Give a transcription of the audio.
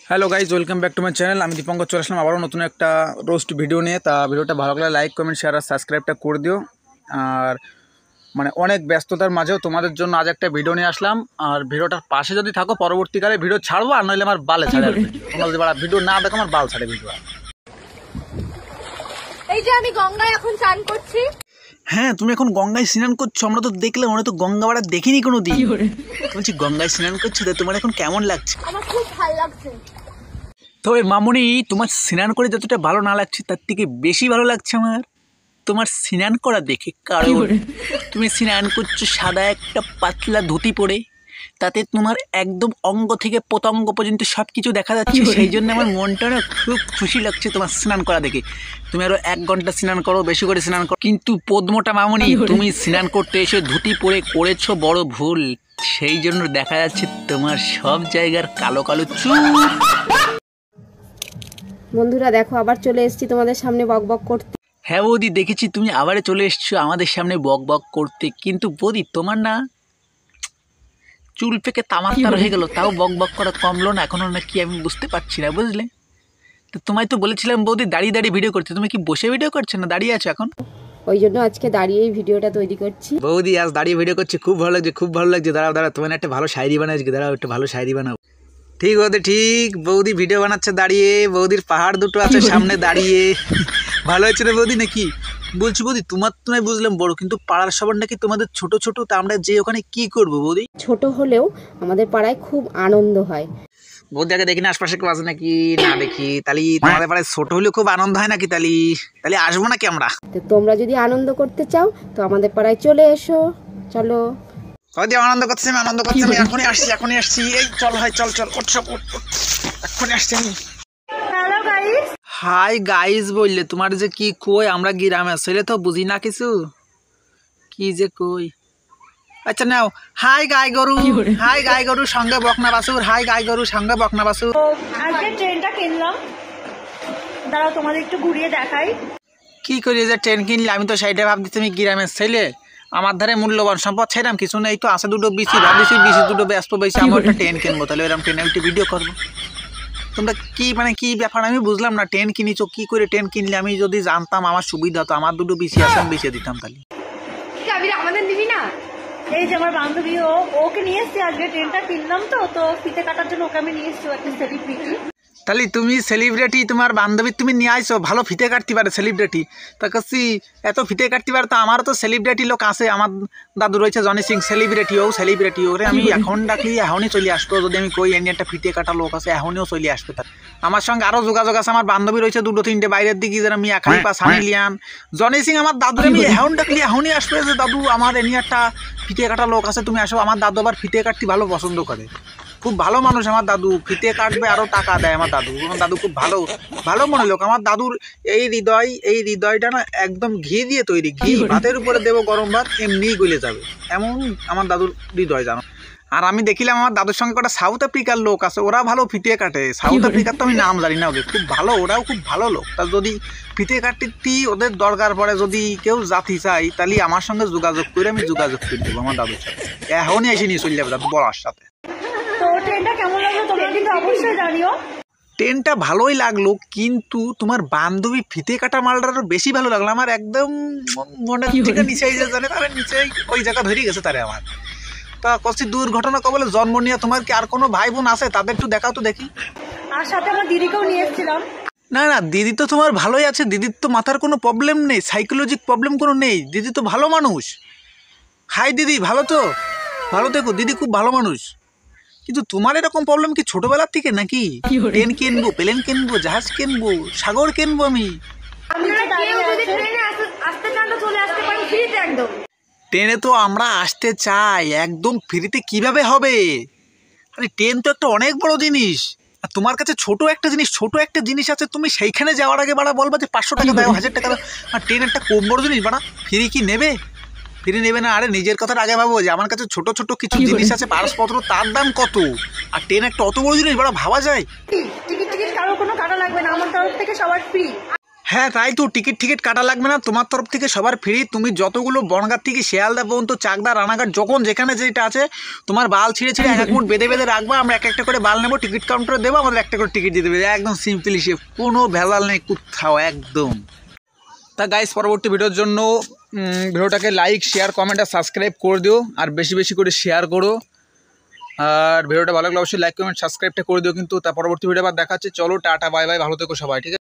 Hello guys, welcome back to my channel. আমি দীপঙ্কর চলে আসলাম আবারও নতুন একটা রোস্ট ভিডিও নিয়ে। তা ভিডিওটা ভালো লাগলে লাইক, কমেন্ট, শেয়ার আর সাবস্ক্রাইবটা করে দিও। আর অনেক ব্যস্ততার মাঝেও তোমাদের জন্য আজ একটা ভিডিও নিয়ে আসলাম। আর ভিডিওটার পাশে যদি থাকো পরবর্তীকালে ভিডিও ছাড়বো, আর নইলে আমার বালে ছাড়ে। তোমরা যদি ভিডিও না দেখো আমার বাল ছাড়ে ভিডিও। এই যে আমি গঙ্গায় এখন স্নান করছি। হ্যাঁ, তুমি এখন গঙ্গায় স্নান করছো? আমরা তো দেখলাম, আমরা তো গঙ্গা বাড়া দেখিনি কোনো দিন। তুমি গঙ্গায় স্নান করছো, তো তোমার এখন কেমন লাগছে? আমার খুব ভালো লাগছে। তবে মামুনি, তোমার স্নান করে যতটা ভালো না লাগছে তার থেকে বেশি ভালো লাগছে আমার তোমার স্নান করা দেখে। কারণ তুমি স্নান করছো সাদা একটা পাতলা ধুতি পরে, তাতে তোমার একদম অঙ্গ থেকে পতঙ্গ পর্যন্ত সব কিছু দেখা যাচ্ছে। সেই জন্য আমার মনটা না খুব খুশি লাগছে তোমার স্নান করা দেখে। তুমি আরো 1 ঘন্টা স্নান করো, বেশি করে স্নান করো। কিন্তু পদ্মটা মামুনি, তুমি স্নান করতে এসে ধুতি পরে করেছো বড় ভুল। সেই জন্য দেখা যাচ্ছে তোমার সব জায়গার কালো কালো চুল। বন্ধুরা দেখো, আবার চলে এসেছি তোমাদের সামনে বক বক করতে। হ্যাঁ বৌদি, দেখেছি তুমি আবারে চলে এসছো আমাদের সামনে বক বক করতে। কিন্তু বৌদি, তোমার না চুল পেকে তামাত্তার হয়ে গেল, তাও বক বক করা কমলো না এখনো নাকি? আমি বুঝতে পারছি না, বুঝলে? তো তোমায় তো বলেছিলাম বৌদি দাঁড়িয়ে দাঁড়িয়ে ভিডিও করতে, তুমি কি বসে ভিডিও করছো না দাঁড়িয়ে আছো এখন? ওই জন্য আজকে দাঁড়িয়েই ভিডিওটা তৈরি করছি। বৌদি আজ দাঁড়িয়ে ভিডিও করছি, খুব ভালো লাগছে, খুব ভালো লাগছে। দাঁড়াও দাঁড়াও, তোমার একটা ভালো শায়রি বানাই, দাঁড়াও একটা ভালো শায়রি বানাও। ঠিক বৌদি ঠিক, বৌদি ভিডিও বানাচ্ছে দাঁড়িয়ে, বৌদির পাহাড় দুটো আছে সামনে দাঁড়িয়ে। ভালো হয়েছে রে বৌদি নাকি? বলছি বৌদি, তোমার তো নয় বুঝলাম বড়, কিন্তু পাড়ার সবার নাকি তোমাদের ছোট ছোট, তা আমরা যে ওখানে কি করবো বৌদি? ছোট হলেও আমাদের পাড়ায় খুব আনন্দ হয়। বৌদি আগে দেখি না আশপাশে কেউ আছে নাকি না দেখি, তাহলে তোমাদের পাড়ায় ছোট হলেও খুব আনন্দ হয় নাকি? তাহলে আসবো নাকি আমরা? তো তোমরা যদি আনন্দ করতে চাও তো আমাদের পাড়ায় চলে এসো। চলো। আনন্দ করছি, আমি আনন্দ করছি, আমি এখনই আসছি। এই চল ভাই, চল চল, এখনই আসছি আমি। Hello guys. হাই গাইস বললে তোমার যে কি কই, আমরা গ্রামে ছেলে তো বুঝি না কিছু, কি যে কই। আচ্ছা নাও, হাই গাই গরু, হাই গাই গরু সঙ্গে বকনা বাসুর, হাই গাই গরু সঙ্গে বকনা বাসুর। আজকে ট্রেনটা কিনলাম, দাঁড়াও তোমাদের একটু ঘুরিয়ে দেখাই। কি করি যে ট্রেন কিনলে? আমি তো সেইটা ভাবছি তুমি গ্রামের ছেলে, আমার ধারে মূল্যবান সম্পদ ছেড়াম কিছু নেই, তো আছে দুটো বিসি, ভাবছি বিসি দুটো ব্যস্ত বেশি, আমি একটা ট্রেন কিনবো, তাহলে এরকম ট্রেনে একটু ভিডিও করবো। তোমরা কি কি ব্যাপার আমি বুঝলাম না। ট্রেন কিনিছো কি করে? ট্রেন কিনলে আমি যদি জানতাম আমার সুবিধা হতো, আমার দুটো বিসি আছে আমি বেঁচে দিতাম। তাহলে আমাদের দিবি না? এই যে আমার বান্ধবী, ওকে নিয়ে এসছি আজকে, ট্রেনটা কিনলাম তো ফিতে কাটার জন্য ওকে আমি নিয়ে এসছি, একটা সেলিব্রিটি। তাহলে তুমি সেলিব্রিটি, তোমার বান্ধবী তুমি নিয়ে আইছো, ভালো ফিতে কাটতে পারে সেলিব্রিটি। তা কাছি এত ফিতে কাটতে পারে, তো আমারও তো সেলিব্রিটি লোক আছে। আমার দাদু রয়েছে জনি সিং, সেলিব্রিটি ওরে আমি এখন ডাকলি এখনই চলে আসতো। যদি আমি কই এনে একটা ফিতে কাটা লোক আছে, এখনও চলে আসবে। তার আমার সঙ্গে আরো যোগাযোগ আছে, আমার বান্ধবী রয়েছে 2-3টে বাইরের দিকে, যারা আমি একাই পা সামিলিয়ান জনি সিং। আমার দাদুর আমি এখন ডাকলি এখনই আসবে, যে দাদু আমার এনে একটা ফিতে কাটা লোক আছে, তুমি আসো। আমার দাদু আবার ফিতে কাটতে ভালো পছন্দ করে, খুব ভালো মানুষ আমার দাদু, ফিতে কাটবে আরো টাকা দেয় আমার দাদু খুব ভালো মনে লোক। আমার দাদুর এই হৃদয়টা না একদম ঘি দিয়ে তৈরি, ঘি ভাতের উপরে দেবো গরম ভাত এমনি গলে যাবে, এমন আমার দাদুর হৃদয় জানো। আর আমি দেখিলাম আমার দাদুর সঙ্গে একটা সাউথ আফ্রিকার লোক আছে, ওরা ভালো ফিতে কাটে। সাউথ আফ্রিকার তো আমি নাম জানি না, ওকে খুব ভালো, ওরাও খুব ভালো লোক। তা যদি ফিতে কাটতে ওদের দরকার পড়ে, যদি কেউ জাতি চাই, তাহলে আমার সঙ্গে যোগাযোগ করে আমি যোগাযোগ করে দেবো আমার দাদুর সাথে। এখনই এসে নিয়ে চলে যাবে দাদু বলার সাথে। তো ট্রেনটা কেমন লাগলো তোমরা কিন্তু অবশ্যই জানিও। ট্রেনটা ভালোই লাগলো, কিন্তু তোমার বান্ধবী ফিতে কাটা মালটা আরো বেশি ভালো লাগলো আমার, একদম মনের থেকে নিচে জানে তারা নিচে ওই জায়গা ধরে গেছে তারে আমার। তা কষ্ট দুর্ঘটনা কবলে জন্ম নিয়ে তোমার কি আর কোনো ভাই বোন আছে? তাদের একটু দেখাও তো দেখি। আর সাথে আমার দিদিকেও নিয়ে এসেছিলাম। না না, দিদি তো তোমার ভালোই আছে, দিদির তো মাথার কোনো প্রবলেম নেই, সাইকোলজিক প্রবলেম কোনো নেই, দিদি তো ভালো মানুষ। হাই দিদি, ভালো তো? ভালো থেকো দিদি, খুব ভালো মানুষ। কিন্তু তোমার এরকম প্রবলেম কি ছোটবেলার থেকে নাকি? ট্রেন কিনবো, প্লেন কিনবো, জাহাজ কিনবো, সাগর কিনবো আমি। ট্রেনে তো আমরা আসতে চাই, একদম ফ্রিতে কিভাবে হবে? আরে ট্রেন তো একটা অনেক বড় জিনিস, আর তোমার কাছে ছোট একটা জিনিস আছে, তুমি সেইখানে যাওয়ার আগে বাড়া বলবা যে 500 টাকা দাও, 1000 টাকা দাও। আর ট্রেন একটা কম বড় জিনিস বাড়া, ফ্রি কি নেবে? ফ্রি নেবে না। আরে নিজের কথার আগে ভাবো যে আমার কাছে ছোট ছোট কিছু জিনিস আছে পারসপত্র, তার দাম কত? আর ট্রেন একটা অত বড় জিনিস বাড়া, ভাবা যায়? টিকিট কারোর কোনো কাটা লাগবে না, আমার তরফ থেকে সবার ফ্রি। হ্যাঁ তাই তো, টিকিট কাটা লাগবে না, তোমার তরফ থেকে সবার ফ্রি। তুমি যতগুলো বনগাঁ থেকে শিয়ালদা পর্যন্ত চাকদা রানাঘাট যখন যেখানে যেটা আছে তোমার বাল ছিঁড়ে এক এক মুঠ বেঁধে রাখবা, আমরা এক একটা করে বাল নেবো, টিকিট কাউন্টারে দেবো, আমাদের একটা করে টিকিট দিয়ে দেবে, একদম সিম্পলি সে, কোনো ভেজাল নেই কোথাও একদম। তা গাইস, পরবর্তী ভিডিওর জন্য ভিডিওটাকে লাইক শেয়ার কমেন্ট আর সাবস্ক্রাইব করে দিও, আর বেশি বেশি করে শেয়ার করো। আর ভিডিওটা ভালো লাগলে অবশ্যই লাইক কমেন্ট সাবস্ক্রাইবটা করে দিও কিন্তু। তা পরবর্তী ভিডিও আবার দেখাচ্ছে, চলো টাটা বাই বাই, ভালো থেকো সবাই, ঠিক আছে।